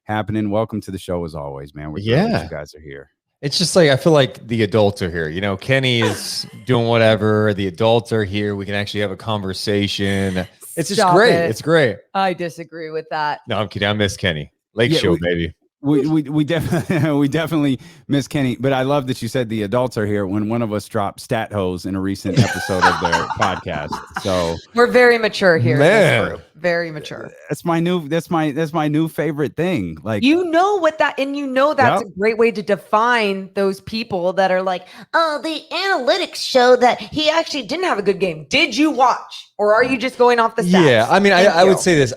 happening. Welcome to the show as always, man. We're thrilled that you guys are here. It's just like, I feel like the adults are here. You know, Kenny is doing whatever. The adults are here. We can actually have a conversation. It's just great. It's great. I disagree with that. No, I'm kidding. I miss Kenny. Lake Show, baby. We definitely miss Kenny, but I love that you said the adults are here when one of us dropped stat hose in a recent episode of their podcast. So we're very mature here. Man. Very mature. That's my new favorite thing. Like, you know what that, and you know that's a great way to define those people that are like, oh, the analytics show that he actually didn't have a good game. Did you watch, or are you just going off the stats? Yeah, I mean, I would say this,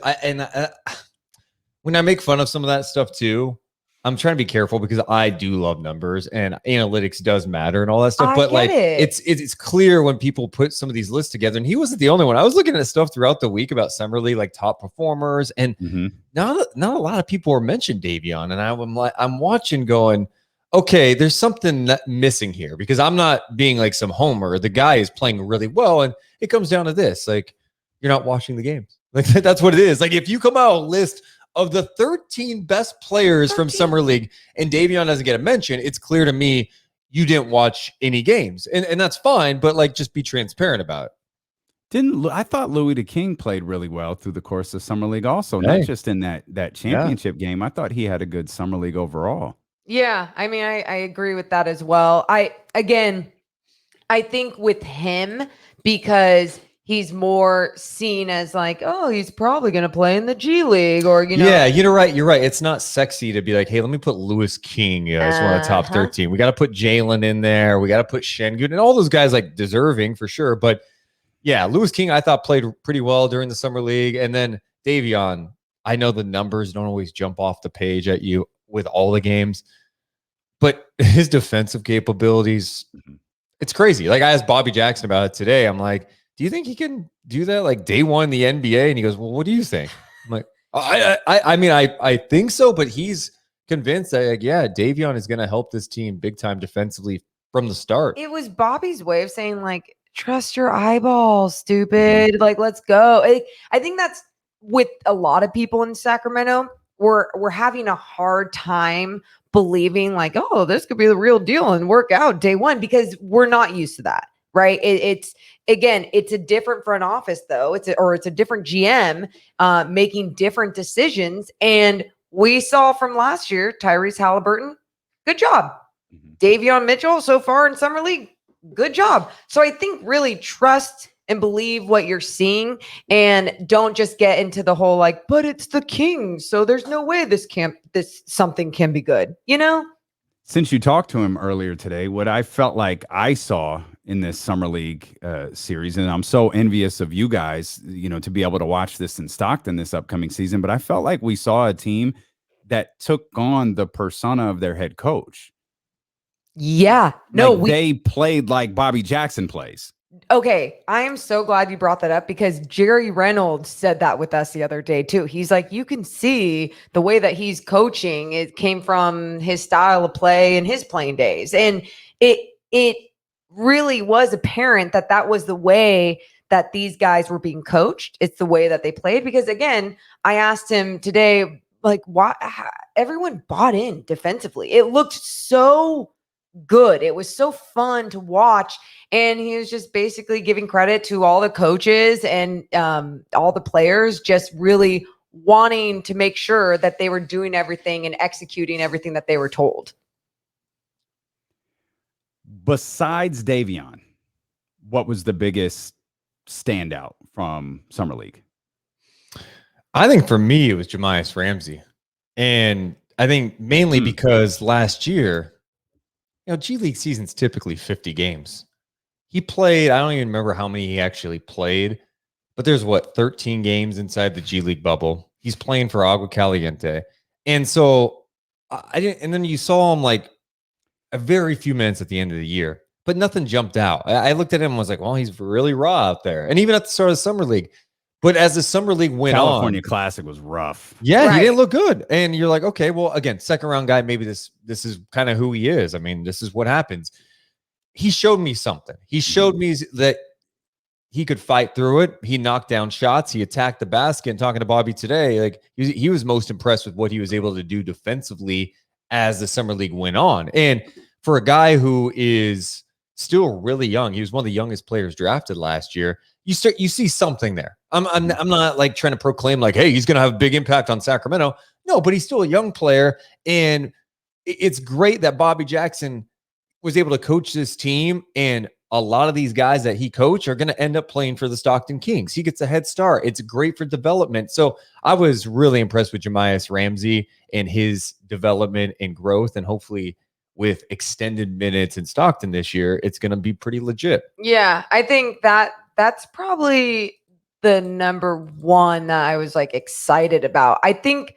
when I make fun of some of that stuff too, I'm trying to be careful because I do love numbers and analytics does matter and all that stuff. But like, it's clear when people put some of these lists together, and he wasn't the only one. I was looking at stuff throughout the week about Summer League, like top performers, and not a lot of people were mentioned Davion. And I'm watching going, okay, there's something missing here because I'm not being like some homer. The guy is playing really well, and it comes down to this: like, you're not watching the games. Like that's what it is. Like if you come out a list of the 13 best players from Summer League and Davion doesn't get a mention, it's clear to me you didn't watch any games. And that's fine, but like just be transparent about it. I thought Louis the King played really well through the course of Summer League also, not just in that championship game. I thought he had a good Summer League overall. Yeah, I mean, I agree with that as well. I think with him, because he's more seen as like, oh, he's probably going to play in the G League, or, you know. Yeah, you're right. It's not sexy to be like, hey, let me put Louis King as one of the top 13. We got to put Jalen in there. We got to put Şengün and all those guys, like, deserving for sure. But yeah, Louis King, I thought played pretty well during the Summer League. And then Davion, I know the numbers don't always jump off the page at you with all the games, but his defensive capabilities, it's crazy. Like I asked Bobby Jackson about it today. I'm like, do you think he can do that like day one in the NBA? And he goes, well, what do you think? I'm like, I mean, I think so, but he's convinced that like, yeah, Davion is going to help this team big time defensively from the start. It was Bobby's way of saying like, trust your eyeballs, stupid. Like, let's go. I think that's with a lot of people in Sacramento. We're having a hard time believing like, oh, this could be the real deal and work out day one, because we're not used to that. Right. It's a different front office, though. It's a different GM making different decisions. And we saw from last year, Tyrese Halliburton, good job. Davion Mitchell so far in Summer League, good job. So I think really trust and believe what you're seeing, and don't just get into the whole like, but it's the Kings, so there's no way this something can be good, you know? Since you talked to him earlier today, what I felt like I saw in this Summer League series, and I'm so envious of you guys, you know, to be able to watch this in Stockton this upcoming season, but I felt like we saw a team that took on the persona of their head coach. Yeah. No, like they played like Bobby Jackson plays. Okay, I am so glad you brought that up, because Jerry Reynolds said that with us the other day too. He's like, you can see the way that he's coaching, it came from his style of play and his playing days. And it really was apparent that was the way that these guys were being coached. It's the way that they played, because again, I asked him today, like, why everyone bought in defensively. It looked so good. It was so fun to watch. And he was just basically giving credit to all the coaches and all the players, just really wanting to make sure that they were doing everything and executing everything that they were told. Besides Davion, what was the biggest standout from Summer League? I think for me, it was Jahmias Ramsey. And I think mainly because last year, you know, G League season's typically 50 games. He played, I don't even remember how many he actually played, but there's 13 games inside the G League bubble. He's playing for Agua Caliente. And so and then you saw him like a very few minutes at the end of the year, but nothing jumped out. I looked at him and was like, well, he's really raw out there. And even at the start of the Summer League. But as the Summer League went on, California Classic was rough. Yeah, He didn't look good. And you're like, okay, well, again, second round guy, maybe this is kind of who he is. I mean, this is what happens. He showed me something. He showed me that he could fight through it. He knocked down shots. He attacked the basket. And talking to Bobby today, like he was most impressed with what he was able to do defensively as the summer league went on. And for a guy who is still really young, he was one of the youngest players drafted last year. You see something there. I'm not like trying to proclaim like, hey, he's going to have a big impact on Sacramento. No, but he's still a young player, and it's great that Bobby Jackson was able to coach this team, and a lot of these guys that he coached are going to end up playing for the Stockton Kings. He gets a head start. It's great for development. So I was really impressed with Jahmias Ramsey and his development and growth, and hopefully with extended minutes in Stockton this year, it's going to be pretty legit. Yeah, I think that's probably the number one that I was like excited about. I think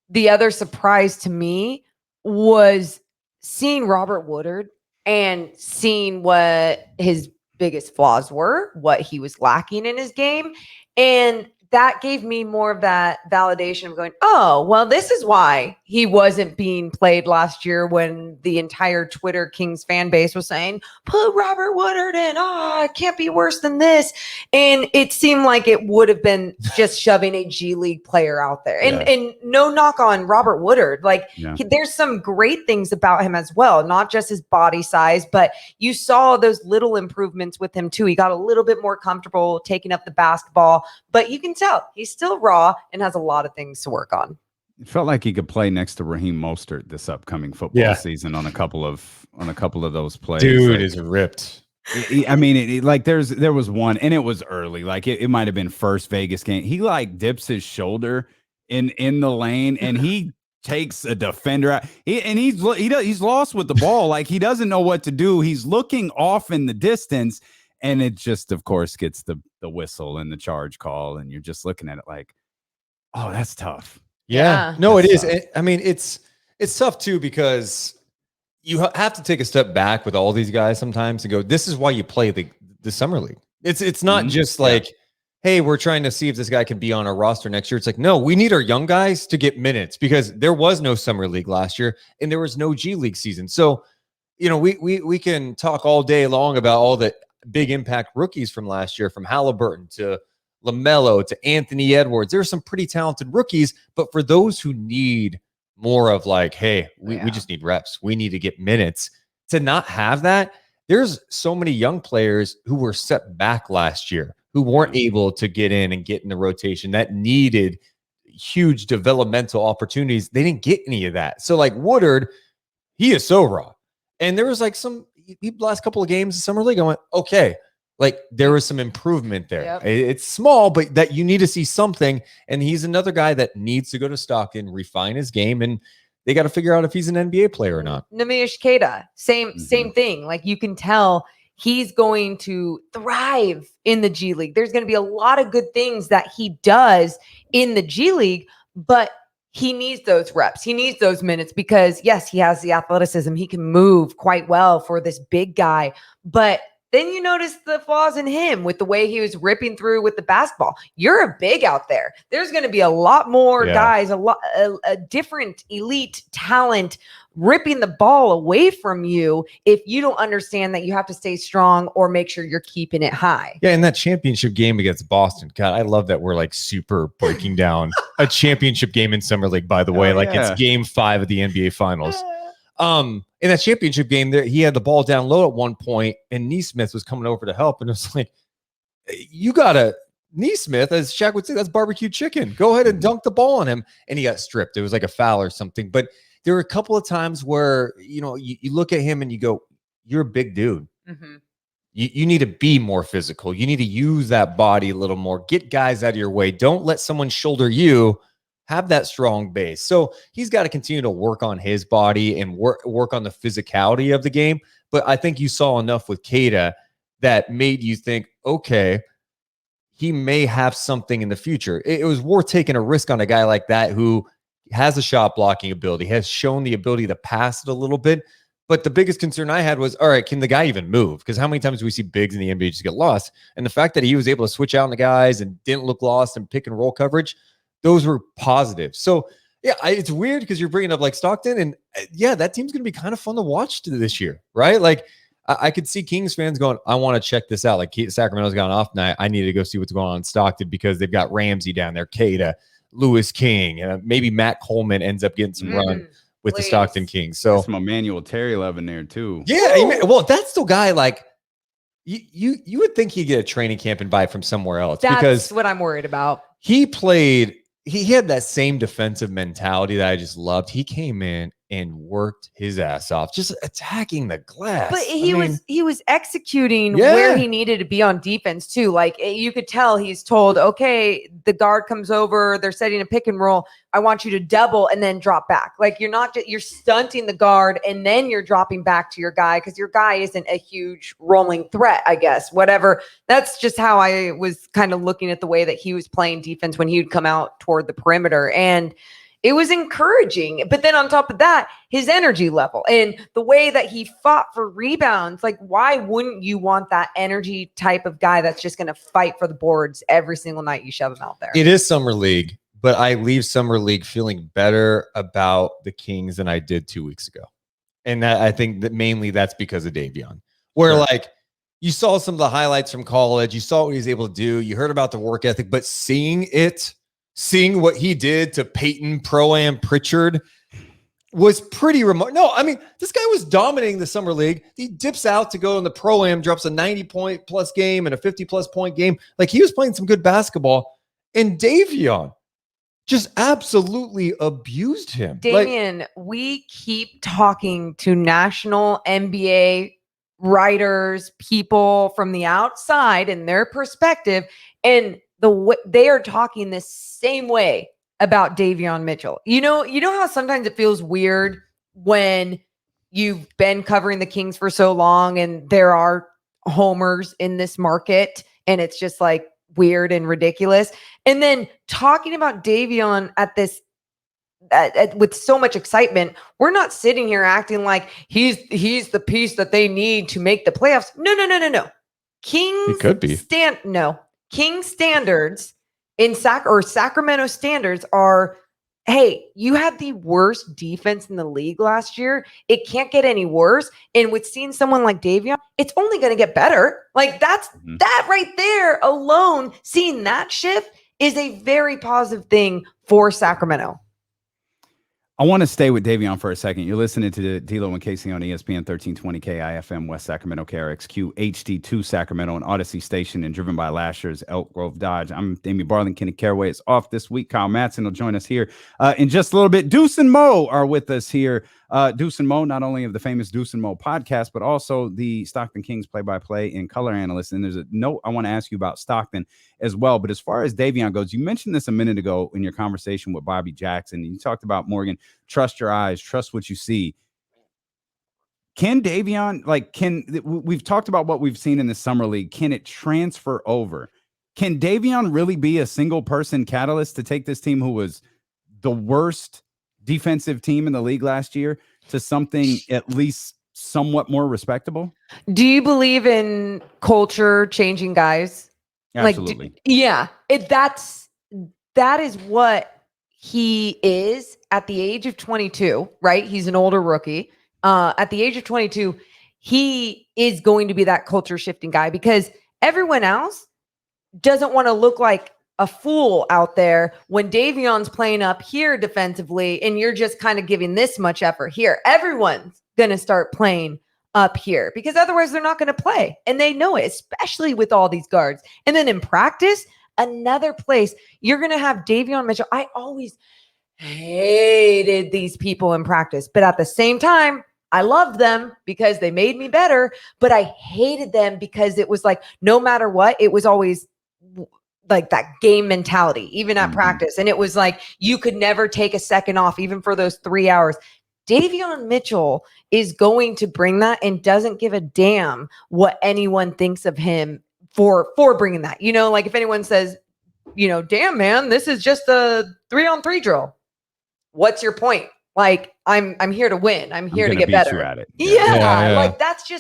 the other surprise to me was seeing Robert Woodard and seeing what his biggest flaws were, what he was lacking in his game. And that gave me more of that validation of going, oh, well, this is why he wasn't being played last year when the entire Twitter Kings fan base was saying, put Robert Woodard in. Oh, it can't be worse than this. And it seemed like it would have been just shoving a G League player out there. And no knock on Robert Woodard. Like there's some great things about him as well, not just his body size, but you saw those little improvements with him too. He got a little bit more comfortable taking up the basketball, but you can tell he's still raw and has a lot of things to work on. It felt like he could play next to Raheem Mostert this upcoming football season on a couple of those plays. Dude like, is ripped. I mean, there was one, and it was early. Like it might have been first Vegas game. He like dips his shoulder in the lane, and he takes a defender out. He's lost with the ball. Like he doesn't know what to do. He's looking off in the distance. And it just, of course, gets the whistle and the charge call, and you're just looking at it like, oh, that's tough. Yeah. No, that's it is. I mean, it's tough too, because you have to take a step back with all these guys sometimes and go, this is why you play the summer league. It's not just like, hey, we're trying to see if this guy can be on our roster next year. It's like, no, we need our young guys to get minutes, because there was no summer league last year and there was no G League season. So, we can talk all day long about all the big impact rookies from last year, from Halliburton to LaMelo to Anthony Edwards. There's some pretty talented rookies, but for those who need more of like, hey, we just need reps, we need to get minutes, to not have that, there's so many young players who were set back last year, who weren't able to get in and get in the rotation, that needed huge developmental opportunities. They didn't get any of that. So like Woodard, he is so raw. And there was like the last couple of games in summer league, I went, okay, like there was some improvement there. Yep. It's small, but that you need to see something. And he's another guy that needs to go to Stockton, refine his game, and they got to figure out if he's an NBA player or not. Neemias Queta, same thing. Like you can tell he's going to thrive in the G League. There's going to be a lot of good things that he does in the G League, but he needs those reps. He needs those minutes, because yes, he has the athleticism. He can move quite well for this big guy, but then you notice the flaws in him with the way he was ripping through with the basketball. You're a big out there. There's going to be a lot more guys, a different elite talent ripping the ball away from you if you don't understand that you have to stay strong or make sure you're keeping it high. Yeah, in that championship game against Boston, God, I love that we're like super breaking down a championship game in Summer League, by the way. It's game 5 of the NBA Finals. In that championship game, there he had the ball down low at one point, and Neesmith was coming over to help, and it was like, you gotta Neesmith, as Shaq would say, that's barbecue chicken. Go ahead and dunk the ball on him, and he got stripped. It was like a foul or something. But there were a couple of times where you look at him and you go, "You're a big dude. Mm-hmm. You need to be more physical. You need to use that body a little more. Get guys out of your way. Don't let someone shoulder you." Have that strong base. So he's got to continue to work on his body and work on the physicality of the game. But I think you saw enough with Queta that made you think, okay, he may have something in the future. It was worth taking a risk on a guy like that who has a shot blocking ability, has shown the ability to pass it a little bit. But the biggest concern I had was, all right, can the guy even move? Because how many times do we see bigs in the NBA just get lost? And the fact that he was able to switch out on the guys and didn't look lost and pick and roll coverage, those were positive. So, yeah, it's weird because you're bringing up like Stockton, and yeah, that team's going to be kind of fun to watch this year, right? Like, I could see Kings fans going, I want to check this out. Like Sacramento's got an off night. I need to go see what's going on in Stockton because they've got Ramsey down there, Cada, Lewis King, maybe Matt Coleman ends up getting some run with the Stockton Kings. So some Emmanuel Terry love in there too. Yeah, well, that's the guy. Like you would think he'd get a training camp invite from somewhere else. That's what I'm worried about. He played. He had that same defensive mentality that I just loved. He came in and worked his ass off, just attacking the glass. But he was executing where he needed to be on defense too. Like you could tell he's told, okay, the guard comes over, they're setting a pick and roll. I want you to double and then drop back. Like you're stunting the guard and then you're dropping back to your guy because your guy isn't a huge rolling threat, I guess. Whatever. That's just how I was kind of looking at the way that he was playing defense when he would come out toward the perimeter. And it was encouraging. But then on top of that, his energy level and the way that he fought for rebounds, like why wouldn't you want that energy type of guy that's just going to fight for the boards every single night you shove him out there? It is Summer League, but I leave Summer League feeling better about the Kings than I did 2 weeks ago. And I think that mainly that's because of Davion, where like you saw some of the highlights from college, you saw what he was able to do, you heard about the work ethic, but seeing what he did to Peyton Pro-Am Pritchard was pretty remarkable. No, I mean, this guy was dominating the Summer League. He dips out to go in the Pro-Am, drops a 90-point plus game and a 50-plus point game. Like, he was playing some good basketball. And Davion just absolutely abused him. Davion, we keep talking to national NBA writers, people from the outside and their perspective, and they are talking the same way about Davion Mitchell. You know how sometimes it feels weird when you've been covering the Kings for so long and there are homers in this market and it's just like weird and ridiculous. And then talking about Davion with so much excitement, we're not sitting here acting like he's the piece that they need to make the playoffs. No. Kings could be. King standards Sacramento standards are, hey, you had the worst defense in the league last year. It can't get any worse. And with seeing someone like Davion, it's only going to get better. Like that right there alone, seeing that shift is a very positive thing for Sacramento. I want to stay with Davion for a second. You're listening to D'Lo and Casey on ESPN 1320 KIFM West Sacramento, KRXQ HD2 Sacramento, and Odyssey Station, and driven by Lashers, Elk Grove Dodge. I'm Damien Barling. Kenny Caraway is off this week. Kyle Matson will join us here in just a little bit. Deuce and Mo are with us here. Deuce and Mo, not only of the famous Deuce and Mo podcast, but also the Stockton Kings play-by-play and color analyst. And there's a note I want to ask you about Stockton as well. But as far as Davion goes, you mentioned this a minute ago in your conversation with Bobby Jackson. You talked about, Morgan, trust your eyes, trust what you see. Can Davion, we've talked about what we've seen in the Summer League. Can it transfer over? Can Davion really be a single person catalyst to take this team, who was the worst defensive team in the league last year, to something at least somewhat more respectable? Do you believe in culture changing guys? Absolutely. That is what he is at the age of 22, right? He's an older rookie. At the age of 22, he is going to be that culture shifting guy because everyone else doesn't want to look like a fool out there when Davion's playing up here defensively and you're just kind of giving this much effort here. Everyone's going to start playing up here because otherwise they're not going to play. And they know it, especially with all these guards. And then in practice, another place you're going to have Davion Mitchell. I always hated these people in practice, but at the same time, I loved them because they made me better, but I hated them because it was like, no matter what, it was always like that game mentality, even at practice. And it was like, you could never take a second off, even for those 3 hours. Davion Mitchell is going to bring that and doesn't give a damn what anyone thinks of him for bringing that. You know, like if anyone says, you know, damn man, this is just a 3-on-3 drill. What's your point? Like, I'm here to win. I'm here to get better at it. Yeah. Like that's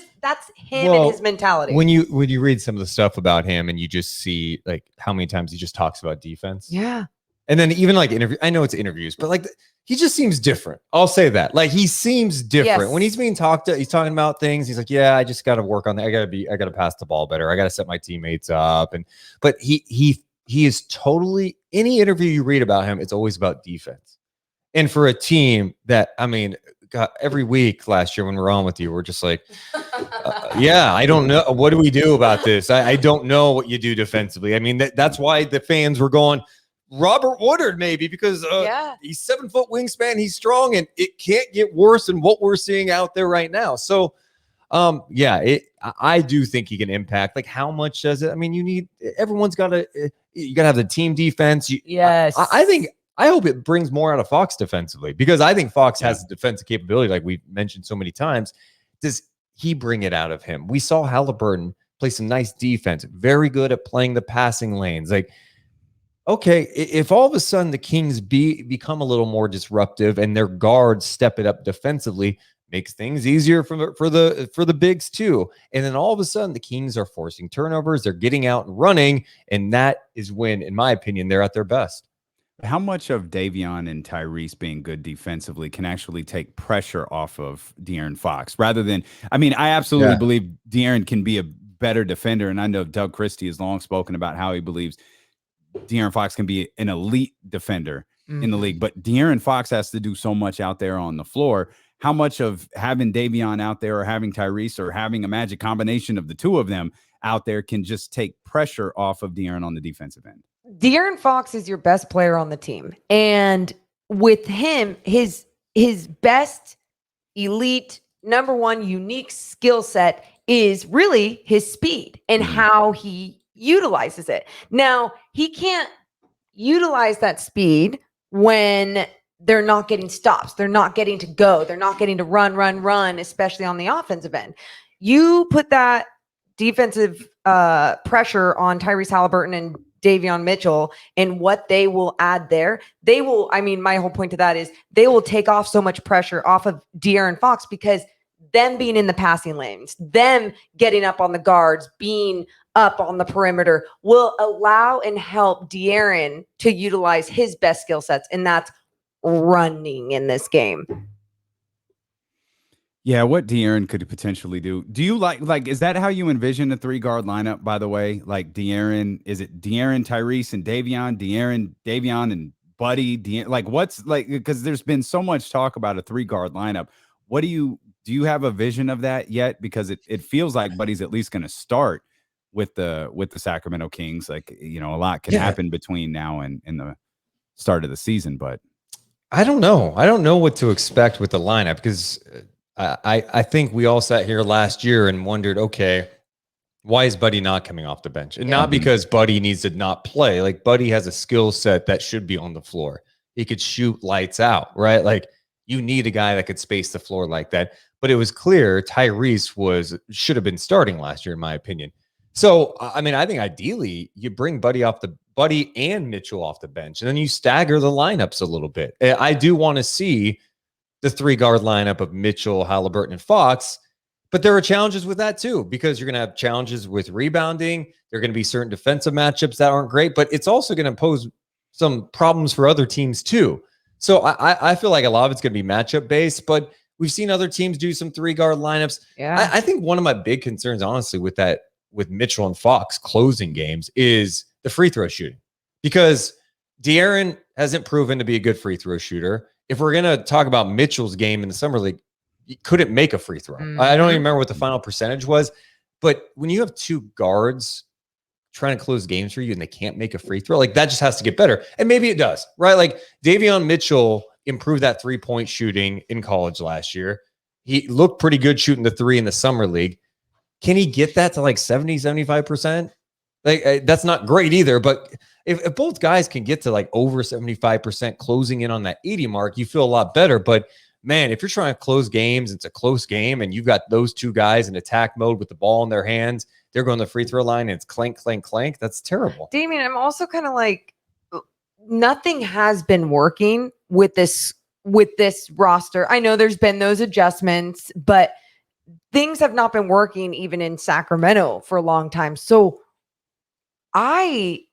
him and his mentality. When you read some of the stuff about him and you just see like how many times he just talks about defense. Yeah. And then even like interview, I know it's interviews, but like he just seems different. I'll say that. Like, he seems different when he's being talked to. He's talking about things. He's like, yeah, I just got to work on that. I got to pass the ball better. I got to set my teammates up. But he is totally, any interview you read about him, it's always about defense. And for a team that, I mean, God, every week last year when we're on with you, we're just like, yeah, I don't know. What do we do about this? I don't know what you do defensively. I mean, that's why the fans were going, Robert Woodard, maybe, because he's 7 foot wingspan, he's strong, and it can't get worse than what we're seeing out there right now. So, I do think he can impact. Like, how much does it? I mean, everyone's got to, you got to have the team defense. I hope it brings more out of Fox defensively, because I think Fox has the defensive capability, like we've mentioned so many times. Does he bring it out of him? We saw Halliburton play some nice defense, very good at playing the passing lanes. Like, okay, if all of a sudden the Kings become a little more disruptive and their guards step it up defensively, makes things easier for the bigs too. And then all of a sudden the Kings are forcing turnovers, they're getting out and running, and that is when, in my opinion, they're at their best. How much of Davion and Tyrese being good defensively can actually take pressure off of De'Aaron Fox rather than, I mean, I absolutely believe De'Aaron can be a better defender. And I know Doug Christie has long spoken about how he believes De'Aaron Fox can be an elite defender in the league, but De'Aaron Fox has to do so much out there on the floor. How much of having Davion out there or having Tyrese or having a magic combination of the two of them out there can just take pressure off of De'Aaron on the defensive end? De'Aaron Fox is your best player on the team. And with him, his best elite number one unique skill set is really his speed and how he utilizes it. Now, he can't utilize that speed when they're not getting stops. They're not getting to go. They're not getting to run, especially on the offensive end. You put that defensive pressure on Tyrese Halliburton and Davion Mitchell and what they will add there. They will, I mean, my whole point to that is they will take off so much pressure off of De'Aaron Fox, because them being in the passing lanes, them getting up on the guards, being up on the perimeter will allow and help De'Aaron to utilize his best skill sets, and that's running in this game. Yeah, what De'Aaron could potentially do. Do you like, is that how you envision the 3-guard lineup, by the way? Like De'Aaron, is it De'Aaron, Tyrese, and Davion? De'Aaron, Davion, and Buddy? Like, what's like, because there's been so much talk about a 3-guard lineup. What do you have a vision of that yet? Because it feels like Buddy's at least going to start with the Sacramento Kings. Like, you know, a lot can happen between now and the start of the season, but I don't know. I don't know what to expect with the lineup, because I think we all sat here last year and wondered, okay, why is Buddy not coming off the bench? And not because Buddy needs to not play. Like, Buddy has a skill set that should be on the floor. He could shoot lights out, right? Like, you need a guy that could space the floor like that. But it was clear Tyrese should have been starting last year, in my opinion. So, I mean, I think ideally you bring Buddy and Mitchell off the bench, and then you stagger the lineups a little bit. I do want to see the 3-guard lineup of Mitchell, Halliburton, and Fox, but there are challenges with that too, because you're going to have challenges with rebounding. There are going to be certain defensive matchups that aren't great, but it's also going to pose some problems for other teams too. So I feel like a lot of it's going to be matchup based, but we've seen other teams do some 3-guard lineups. Yeah. I think one of my big concerns, honestly, with Mitchell and Fox closing games is the free throw shooting, because De'Aaron hasn't proven to be a good free throw shooter. If we're going to talk about Mitchell's game in the summer league, he couldn't make a free throw. I don't even remember what the final percentage was, but when you have 2 guards trying to close games for you and they can't make a free throw, like, that just has to get better. And maybe it does, right? Like, Davion Mitchell improved that 3-point shooting in college last year. He looked pretty good shooting the 3 in the summer league. Can he get that to like 70, 75%? Like, that's not great either, but if both guys can get to like over 75% closing in on that 80 mark, you feel a lot better. But man, if you're trying to close games, it's a close game, and you've got those 2 guys in attack mode with the ball in their hands, they're going to the free throw line, and it's clank, clank, clank. That's terrible. Damien, I'm also kind of like, nothing has been working with this roster. I know there's been those adjustments, but things have not been working even in Sacramento for a long time. So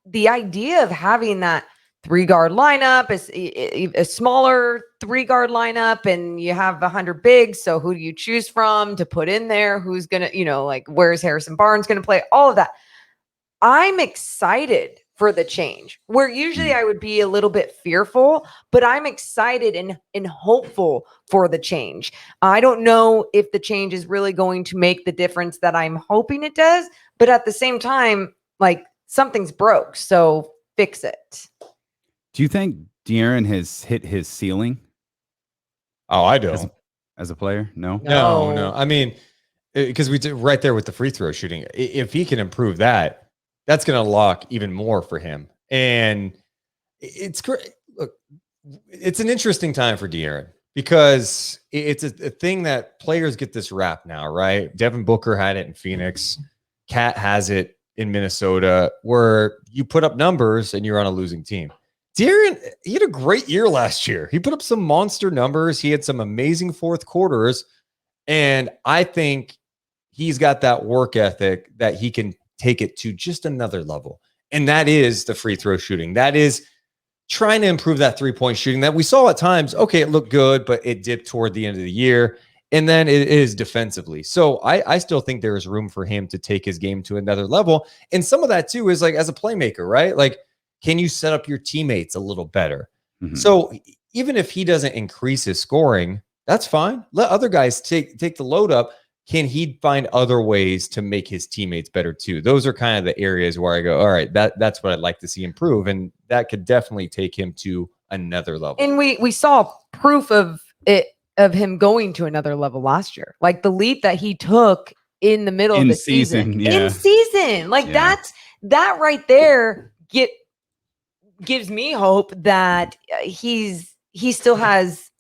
the idea of having that 3-guard lineup, a smaller 3-guard lineup, and you have 100 bigs. So who do you choose from to put in there? Who's going to, like, where's Harrison Barnes going to play? All of that. I'm excited for the change, where usually I would be a little bit fearful, but I'm excited and hopeful for the change. I don't know if the change is really going to make the difference that I'm hoping it does, but at the same time, like, something's broke, so fix it. Do you think De'Aaron has hit his ceiling? Oh, I don't. As a player? No. I mean, because we did right there with the free throw shooting. If he can improve that, that's going to unlock even more for him. And it's great. Look, it's an interesting time for De'Aaron because it's a thing that players get this rap now, right? Devin Booker had it in Phoenix. Cat has it in Minnesota, where you put up numbers and you're on a losing team. De'Aaron, he had a great year last year. He put up some monster numbers. He had some amazing fourth quarters. And I think he's got that work ethic that he can take it to just another level. And that is the free throw shooting. That is trying to improve that 3-point shooting that we saw at times. Okay, it looked good, but it dipped toward the end of the year. And then it is defensively. So I still think there is room for him to take his game to another level. And some of that too is like as a playmaker, right? Like, can you set up your teammates a little better? Mm-hmm. So even if he doesn't increase his scoring, that's fine. Let other guys take the load up. Can he find other ways to make his teammates better too? Those are kind of the areas where I go, all right, that's what I'd like to see improve. And that could definitely take him to another level. And we saw proof of it, of him going to another level last year. Like the leap that he took in the middle of the season. Yeah. In season. Like that right there gives me hope that he still has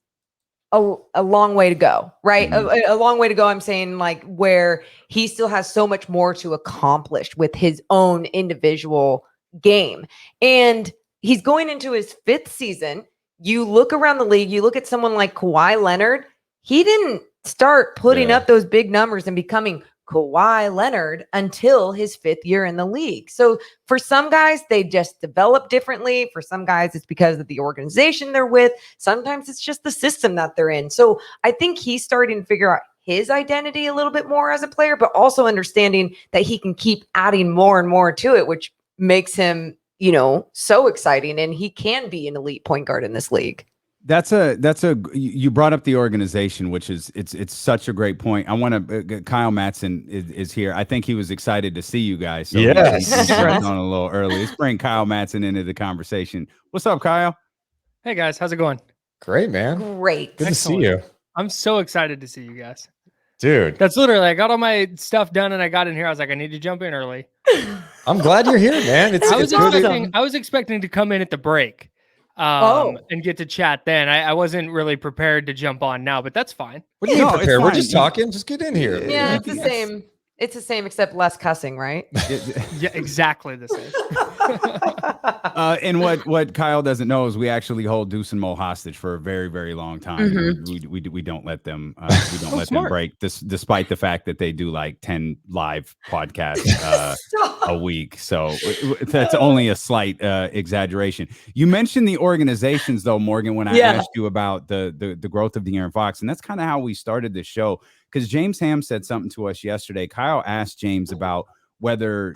a long way to go, right? Mm-hmm. A long way to go. I'm saying, like, where he still has so much more to accomplish with his own individual game. And he's going into his 5th season. You look around the league, you look at someone like Kawhi Leonard. He didn't start putting up those big numbers and becoming Kawhi Leonard until his 5th year in the league. So for some guys, they just develop differently. For some guys, it's because of the organization they're with. Sometimes it's just the system that they're in. So I think he's starting to figure out his identity a little bit more as a player, but also understanding that he can keep adding more and more to it, which makes him, so exciting. And he can be an elite point guard in this league. You brought up the organization, which is it's such a great point. I want to Kyle Matson is here. I think he was excited to see you guys. So yes, he jumped on a little early. Let's bring Kyle Matson into the conversation. What's up, Kyle? Hey guys, how's it going? Great, man. Great. Good to see you. I'm so excited to see you guys. Dude. That's literally, I got all my stuff done and I got in here. I was like, I need to jump in early. I'm glad you're here, man. I was expecting to come in at the break. And get to chat then. I wasn't really prepared to jump on now, but that's fine. What do you mean prepared? We're just talking. Just get in here. Yeah, it's the same. It's the same, except less cussing, right? Yeah, exactly the same. And what Kyle doesn't know is we actually hold Deuce and Mo hostage for a very, very long time. Mm-hmm. We don't let them them break this, despite the fact that they do like 10 live podcasts a week. So that's only a slight exaggeration. You mentioned the organizations though, Morgan, when I asked you about the growth of De'Aaron Fox, and that's kind of how we started this show. Because James Ham said something to us yesterday. Kyle asked James about whether,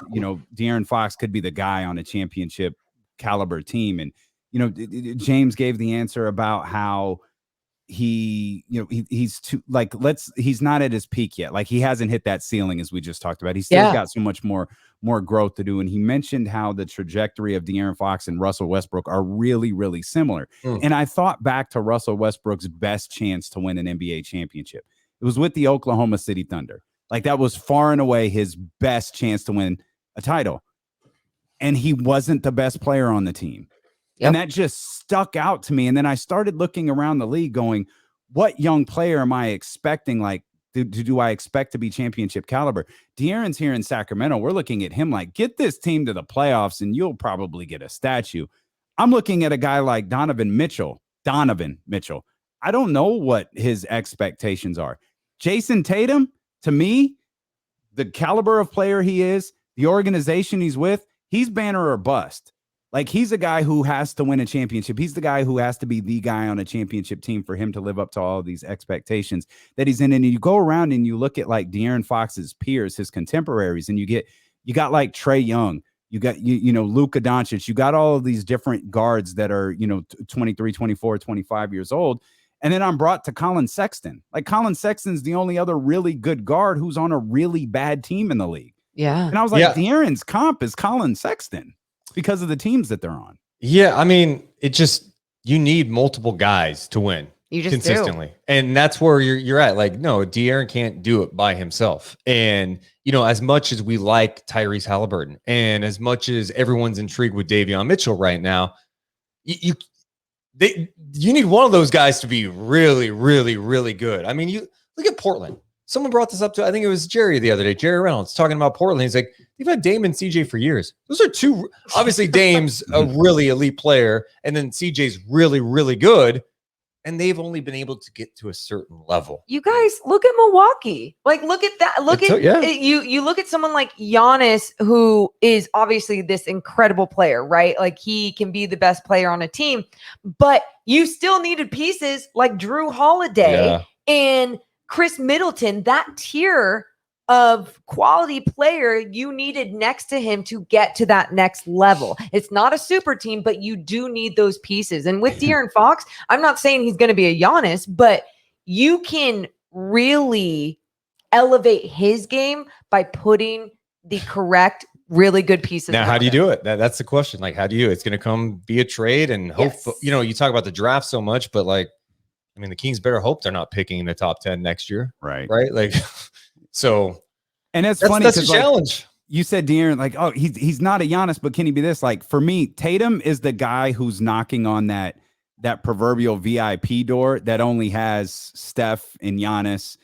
De'Aaron Fox could be the guy on a championship caliber team. And, James gave the answer about how he's too, like, he's not at his peak yet. Like he hasn't hit that ceiling as we just talked about. He's still got so much more growth to do. And he mentioned how the trajectory of De'Aaron Fox and Russell Westbrook are really, really similar. And I thought back to Russell Westbrook's best chance to win an NBA championship. It was with the Oklahoma City Thunder. Like that was far and away his best chance to win a title. And he wasn't the best player on the team. Yep. And that just stuck out to me. And then I started looking around the league going, what young player am I expecting? Like, do I expect to be championship caliber? De'Aaron's here in Sacramento. We're looking at him like, get this team to the playoffs and you'll probably get a statue. I'm looking at a guy like Donovan Mitchell. I don't know what his expectations are. Jason Tatum, to me, the caliber of player he is, the organization he's with, he's banner or bust. Like, he's a guy who has to win a championship. He's the guy who has to be the guy on a championship team for him to live up to all of these expectations that he's in. And you go around and you look at like De'Aaron Fox's peers, his contemporaries, and you got like Trae Young, you got, Luka Doncic, you got all of these different guards that are, 23, 24, 25 years old. And then I'm brought to Colin Sexton. Like, Colin Sexton's the only other really good guard who's on a really bad team in the league. Yeah. And I was like, De'Aaron's comp is Colin Sexton because of the teams that they're on. Yeah. I mean, you need multiple guys to win. You just consistently. And that's where you're at. Like, no, De'Aaron can't do it by himself. And, as much as we like Tyrese Halliburton and as much as everyone's intrigued with Davion Mitchell right now, you need one of those guys to be really, really, really good. I mean, you look at Portland. Someone brought this up to, I think it was Jerry the other day, Jerry Reynolds, talking about Portland. He's like, they've had Dame and CJ for years. Those are two, obviously Dame's a really elite player, and then CJ's really, really good. And they've only been able to get to a certain level. You guys look at Milwaukee. Like, look at that. You look at someone like Giannis, who is obviously this incredible player, right? Like, he can be the best player on a team, but you still needed pieces like Drew Holiday and Chris Middleton, that tier of quality player you needed next to him to get to that next level. It's not a super team, but you do need those pieces. And with De'Aaron Fox, I'm not saying he's going to be a Giannis, but you can really elevate his game by putting the correct, really good pieces. Now, how do you do it? That's the question. Like, how do you? It's going to come be a trade, and hope. You talk about the draft so much, but like, I mean, the Kings better hope they're not picking in the top 10 next year, right? Like. So, and it's funny. That's a challenge. Like, you said De'Aaron, like, oh, he's not a Giannis, but can he be this? Like, for me, Tatum is the guy who's knocking on that proverbial VIP door that only has Steph and Giannis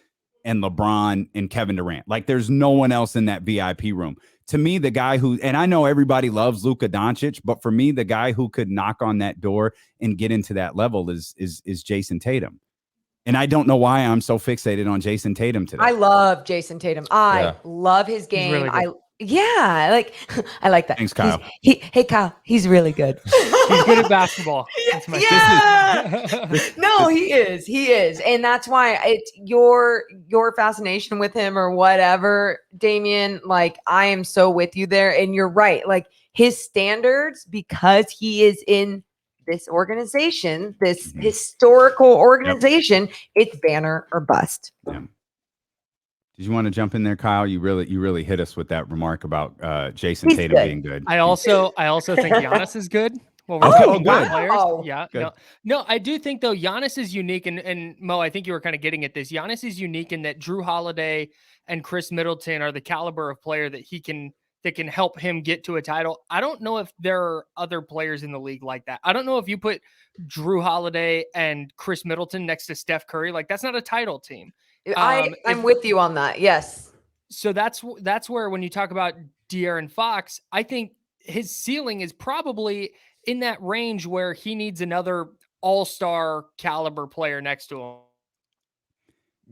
and LeBron and Kevin Durant. Like, there's no one else in that VIP room. To me, the guy who, and I know everybody loves Luka Doncic, but for me, the guy who could knock on that door and get into that level is Jason Tatum. And I don't know why I'm so fixated on Jason Tatum today. I love Jason Tatum. I love his game. Really I like that. Thanks, Kyle. Hey, Kyle, he's really good. He's good at basketball. That's my No, he is. And that's why it's your fascination with him or whatever, Davion, like, I am so with you there. And you're right. Like, his standards, because he is in this organization, this historical organization, it's banner or bust. Yeah. Did you want to jump in there, Kyle? You really hit us with that remark about Jason Tatum being good. I also think Giannis is good. Well, good. Players. Yeah. Good. No, I do think though Giannis is unique, and Mo, I think you were kind of getting at this. Giannis is unique in that Drew Holiday and Chris Middleton are the caliber of player that can help him get to a title. I don't know if there are other players in the league like that. I don't know if you put Drew Holiday and Chris Middleton next to Steph Curry, like, that's not a title team. I'm with you on that. Yes. So that's where, when you talk about De'Aaron Fox, I think his ceiling is probably in that range where he needs another all-star caliber player next to him.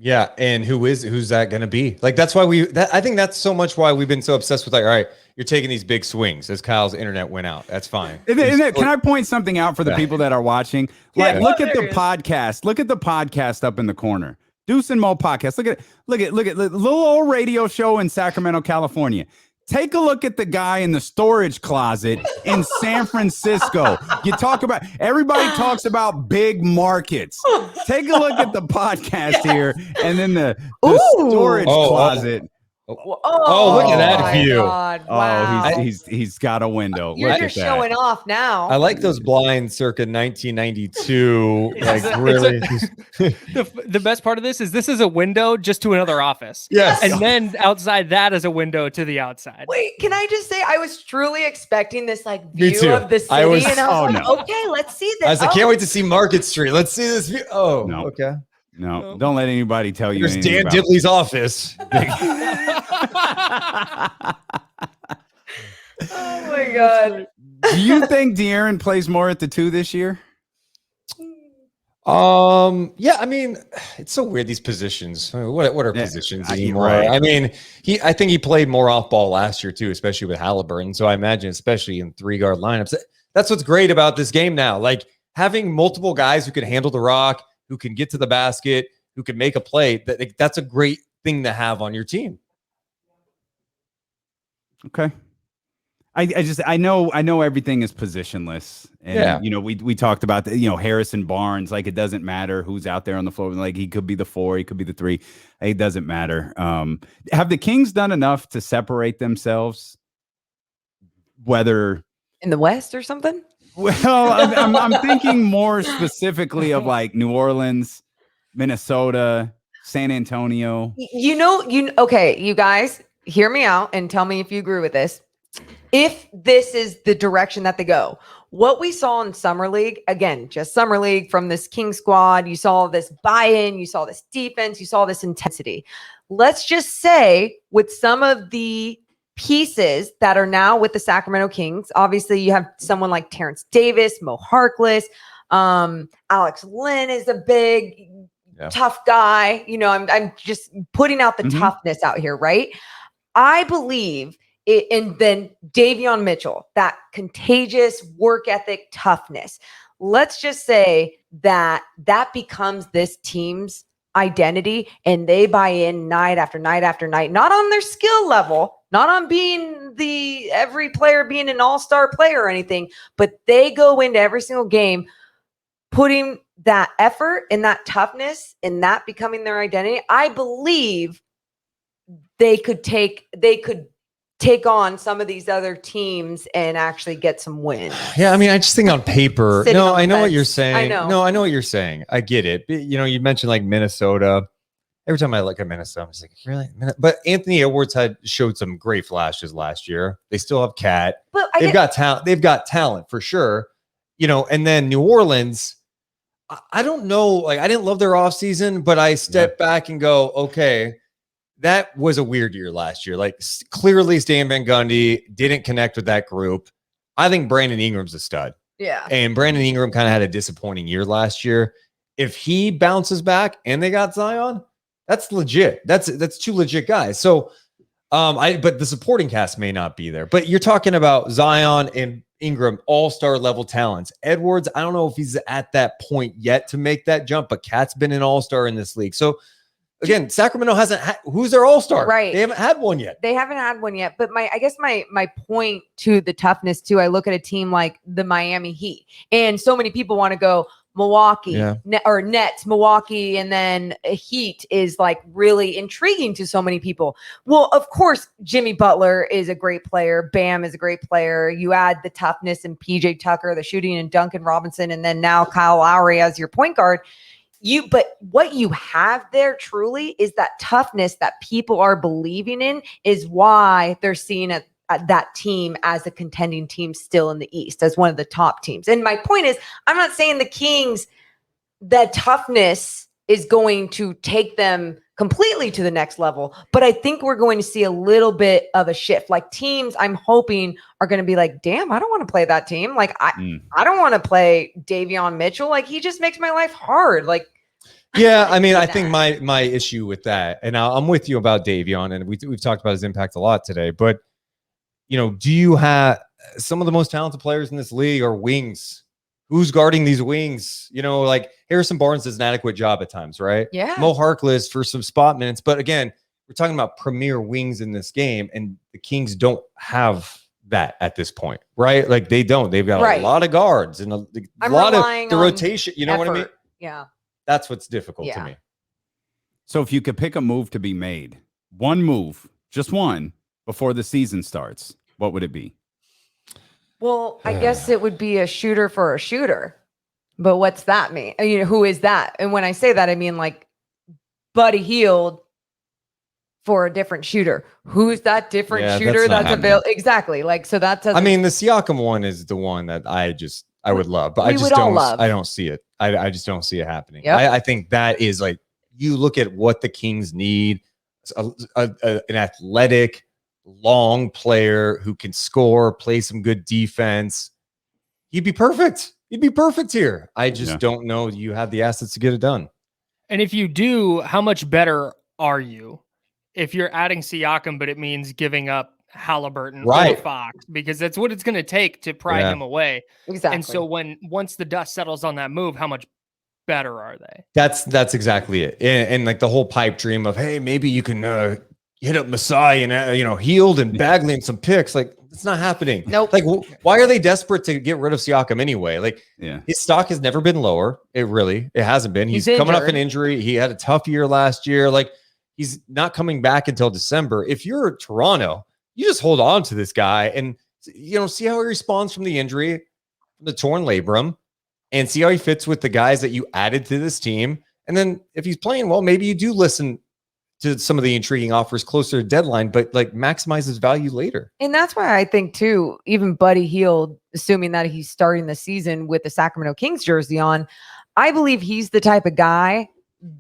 Yeah, and who's that going to be? Like, that's why I think that's so much why we've been so obsessed with, like, all right, you're taking these big swings as Kyle's internet went out. That's fine. Can I point something out for the people that are watching? Like, look at the podcast. Look at the podcast up in the corner. Deuce and Mo podcast. Look at little old radio show in Sacramento, California. Take a look at the guy in the storage closet in San Francisco. Everybody talks about big markets. Take a look at the podcast here, and then the storage closet. Look at that view. God. Wow. He's got a window. You're just showing off now. I like those blinds circa 1992. Like, really. The best part of this is a window just to another office. Yes. And then outside that is a window to the outside. Wait, can I just say, I was truly expecting this, like, view of the city. I was like, okay, let's see this. I can't wait to see Market Street. Let's see this view. Oh, no. Okay. No, don't let anybody tell you. There's Dan Dibley's office. Oh my God. Do you think De'Aaron plays more at the 2 this year? Yeah, I mean, it's so weird, these positions. What are positions anymore? Right. I mean, I think he played more off ball last year too, especially with Halliburton. So I imagine, especially in 3-guard lineups, That's what's great about this game now. Like having multiple guys who can handle the rock, who can get to the basket, who can make a play. That's a great thing to have on your team. Okay. I know everything is positionless, and we talked about Harrison Barnes, like it doesn't matter who's out there on the floor, like he could be the 4, he could be the 3, it doesn't matter. Have the Kings done enough to separate themselves, whether in the West or something? Well, I'm thinking more specifically of like New Orleans, Minnesota, San Antonio. Okay, you guys hear me out and tell me if you agree with this. If this is the direction that they go, what we saw in Summer League, again, just Summer League from this King squad, you saw this buy-in, you saw this defense, you saw this intensity. Let's just say with some of the pieces that are now with the Sacramento Kings, obviously you have someone like Terrence Davis, Mo Harkless, Alex Lynn is a big, tough guy. I'm just putting out the toughness out here, right? I believe and then Davion Mitchell, that contagious work ethic, toughness. Let's just say that becomes this team's identity, and they buy in night after night after night, not on their skill level, not on being every player being an all-star player or anything, but they go into every single game putting that effort and that toughness and that becoming their identity. I believe they could take on some of these other teams and actually get some wins. Yeah, I mean, I just think on paper. I know what you're saying. I know. No, I know what you're saying. I get it. You mentioned like Minnesota. Every time I look at Minnesota, I'm just like, really? But Anthony Edwards showed some great flashes last year. They still have Cat. But they've got talent. They've got talent for sure. And then New Orleans. I don't know. Like, I didn't love their offseason, but I step back and go, okay. That was a weird year last year. Like clearly Stan Van Gundy didn't connect with that group. I think Brandon Ingram's a stud. Yeah. And Brandon Ingram kind of had a disappointing year last year. If he bounces back and they got Zion, that's legit. That's two legit guys. So but the supporting cast may not be there. But you're talking about Zion and Ingram, all-star level talents. Edwards, I don't know if he's at that point yet to make that jump, but Cat's been an all-star in this league. So again, Sacramento hasn't who's their all-star? Right. They haven't had one yet. But I guess my point to the toughness too, I look at a team like the Miami Heat, and so many people want to go Milwaukee or Nets, Milwaukee, and then Heat is like really intriguing to so many people. Well, of course, Jimmy Butler is a great player. Bam is a great player. You add the toughness and PJ Tucker, the shooting, and Duncan Robinson, and then now Kyle Lowry as your point guard. But what you have there truly is that toughness that people are believing in is why they're seeing that team as a contending team still in the East, as one of the top teams. And my point is, I'm not saying the Kings, that toughness is going to take them completely to the next level, but I think we're going to see a little bit of a shift. Like teams, I'm hoping are going to be like, damn, I don't want to play that team. Like I don't want to play Davion Mitchell. Like he just makes my life hard. Like, yeah, I mean, I think my issue with that, and I'm with you about Davion, and we've talked about his impact a lot today, but do you have some of the most talented players in this league are wings? Who's guarding these wings? Like Harrison Barnes does an adequate job at times, right? Yeah. Mo Harkless for some spot minutes. But again, we're talking about premier wings in this game, and the Kings don't have that at this point, right? Like they don't. They've got a lot of guards and a lot of the rotation. You know what I mean? Yeah. That's what's difficult to me. So if you could pick a move to be made, one move, just one, before the season starts, what would it be? Well, I guess it would be a shooter for a shooter. But what's that mean? Who is that? And when I say that, I mean like Buddy Hield for a different shooter. Who's that different shooter that's available? Exactly. Like, so that's, I mean, the Siakam one is the one that I would love, but I don't see it. I just don't see it happening. Yep. I think that is like, you look at what the Kings need, an athletic, long player who can score, play some good defense. He'd be perfect. He'd be perfect here. I just don't know you have the assets to get it done. And if you do, how much better are you? If you're adding Siakam, but it means giving up Halliburton Right. or Fox, because that's what it's going to take to pry him away. Exactly. And so once the dust settles on that move, how much better are they? That's exactly it. And like the whole pipe dream of, hey, maybe you can hit up Masai and Healed and Bagley and some picks. Like, it's not happening. Nope. Like, why are they desperate to get rid of Siakam anyway? Like, his stock has never been lower. It hasn't been. He's coming off an injury. He had a tough year last year. Like, he's not coming back until December. If you're Toronto, you just hold on to this guy and see how he responds from the injury, from the torn labrum, and see how he fits with the guys that you added to this team. And then if he's playing well, maybe you do listen to some of the intriguing offers closer to deadline, but like maximize his value later. And that's why I think too, even Buddy Hield, assuming that he's starting the season with the Sacramento Kings jersey on, I believe he's the type of guy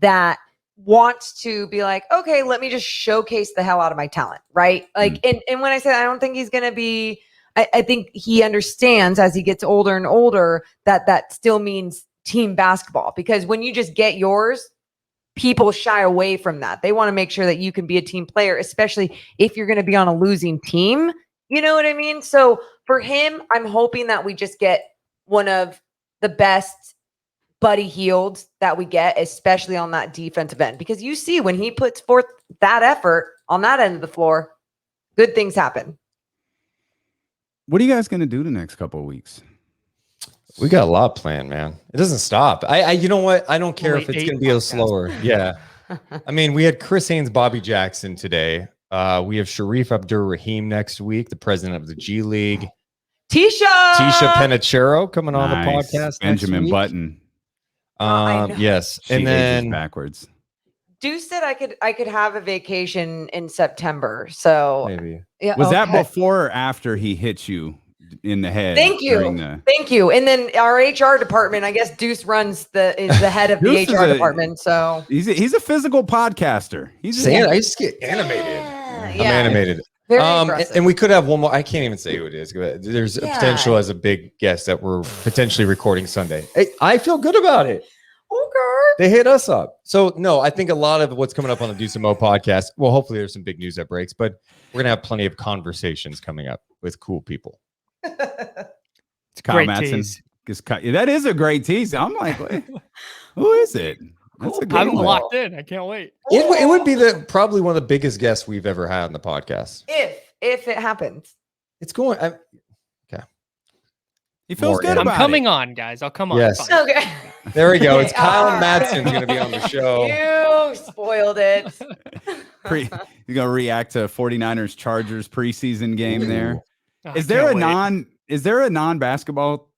that wants to be like, okay, let me just showcase the hell out of my talent. Right. Like, and when I say that, I don't think he's going to be, I think he understands as he gets older and older that still means team basketball, because when you just get yours, people shy away from that. They want to make sure that you can be a team player, especially if you're going to be on a losing team. You know what I mean? So for him, I'm hoping that we just get one of the best Buddy Hields that we get, especially on that defensive end, because you see when he puts forth that effort on that end of the floor, good things happen. What are you guys going to do the next couple of weeks? We got a lot planned, man. It doesn't stop. You know what? I don't care if it's going to be a slower. Yeah. I mean, we had Chris Haynes, Bobby Jackson today. We have Sharif Abdur-Rahim next week, the president of the G League. Tisha Penichero coming on the podcast. Benjamin Button. Yes. She and then backwards. Deuce said I could have a vacation in September. So maybe. Yeah, was that before or after he hit you in the head? Thank you. Thank you. And then our HR department, I guess Deuce is the head of the HR department. So he's a physical podcaster. I just get animated. I'm animated. Very impressive. And we could have one more. I can't even say who it is. There's a potential as a big guest that we're potentially recording Sunday. I feel good about it. Okay. They hit us up. So no, I think a lot of what's coming up on the Deuce and Mo podcast. Well, hopefully there's some big news that breaks, but we're gonna have plenty of conversations coming up with cool people. It's Kyle Madsen. That is a great tease. I'm like, wait, who is it? That's a good I'm one. locked in. I can't wait. It would be probably one of the biggest guests we've ever had on the podcast. If it happens. It's going. Okay. He feels good about it. I'm coming on, guys. I'll come on. Yes. Fine. Okay. There we go. It's Kyle Madsen's going to be on the show. You spoiled it. You're going to react to 49ers Chargers preseason game there. Oh, Is there a non-basketball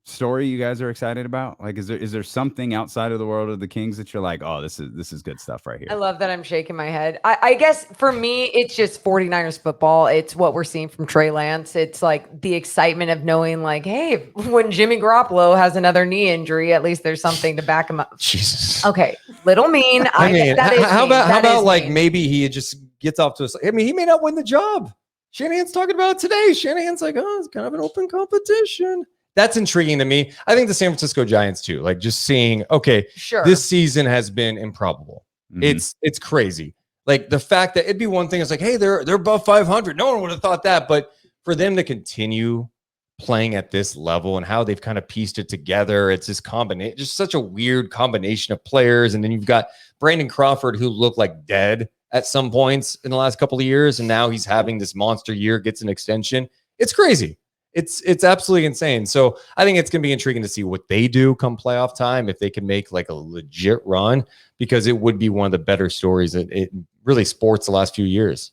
story you guys are excited about? Like, is there something outside of the world of the Kings that you're like, oh, this is good stuff right here? I love that I'm shaking my head. I guess for me, it's just 49ers football. It's what we're seeing from Trey Lance. It's like the excitement of knowing, like, hey, when Jimmy Garoppolo has another knee injury, at least there's something to back him up. Jesus. Okay, little mean. I mean, how about like maybe he just gets off to a. I mean, he may not win the job. Shanahan's talking about it today. Shanahan's like, oh, it's kind of an open competition. That's intriguing to me. I think the San Francisco Giants too. Like just seeing, okay, this season has been improbable. Mm-hmm. It's crazy. Like the fact that it'd be one thing. It's like, hey, they're above 500. No one would have thought that. But for them to continue playing at this level and how they've kind of pieced it together, it's this combination, just such a weird combination of players. And then you've got Brandon Crawford, who looked like dead at some points in the last couple of years, and now he's having this monster year, gets an extension. It's crazy. It's absolutely insane. So I think it's going to be intriguing to see what they do come playoff time, if they can make like a legit run, because it would be one of the better stories that it really sports the last few years.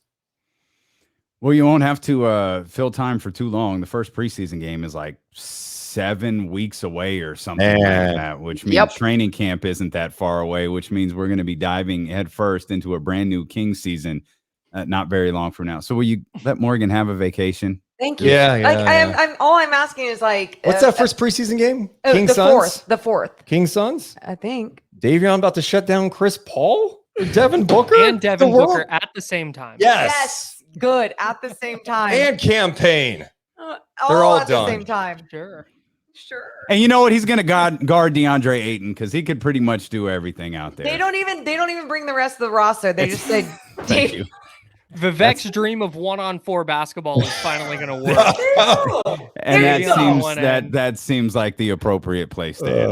Well, you won't have to fill time for too long. The first preseason game is like 7 weeks away or something like that, which means training camp isn't that far away, which means we're going to be diving headfirst into a brand new Kings season not very long from now. So will you let Morgan have a vacation? Thank you. I'm all I'm asking is like, what's that first preseason game? Kings Suns? The fourth. Kings Suns? I think. Davion about to shut down Chris Paul? Or Devin Booker? And Devin Booker at the same time. Yes. Good. At the same time. And campaign. They're all at done. The same time. Sure. And you know what? He's going to guard DeAndre Ayton because he could pretty much do everything out there. They don't even bring the rest of the roster. They just say, Thank you. Vivek's dream of 1-on-4 basketball is finally going to work. And There you go. that seems like the appropriate place to end.